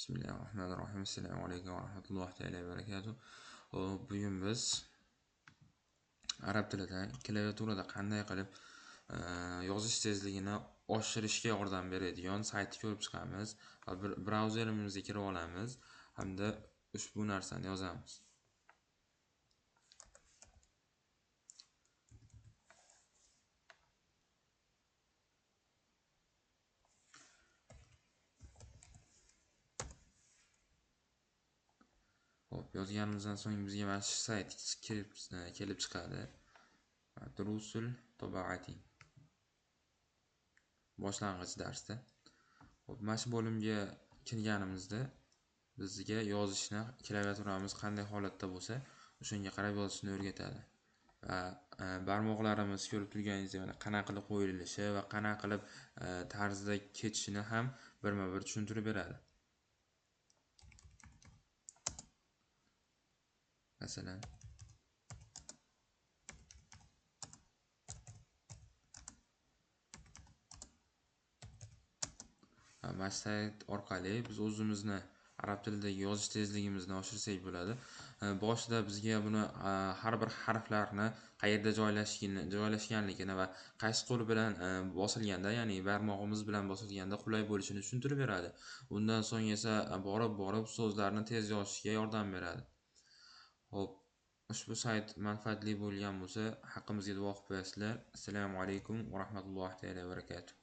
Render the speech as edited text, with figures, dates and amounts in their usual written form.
Bismillahirrahmanirrahim. Assalomu alaykum va rahmatullohi ta'ala va barakatuh. Bugun biz arab tilida klaviaturada qanday qilib yozish tezligini oshirishga yordam beradigan saytni ko'rib chiqamiz va brauzerimizga kirib olamiz hamda ushbu narsani yozamiz. Yozganimizdan so'ng bizga mana shu sayt kelib chiqadi. Durusul tobaati boshlang'ich darsda. Mana shu bo'limga kirganimizda bizga yozishni klaviaturamiz qanday holatda bo'lsa, o'shanga qarab yozishni o'rgatadi. Va barmoqlarimiz ko'rib turganingizdek mana qanaqa qilib qo'yilishi va qanaqa qilib tarzda ketishini ham birma-bir tushuntirib beradi. Masalan, mana shu sayt orqali biz o'zimizni arab tilidagi yozish tezligimizni oshirsak bo'ladi. Boshida bizga buni har bir harflarni qayerda joylashganligini va qaysi qo'l bilan bosilganda, ya'ni barmog'imiz bilan bosilganda qulay bo'lishini tushuntirib beradi. Undan so'ng esa borib so'zlarni tez yozishga yordam beradi. Xo'p, ushbu sayt manfaatli bo'lgan bo'lsa, haqqimizga duo qilib qo'yasizlar. Assalomu alaykum va rahmatullohi va barakatuh.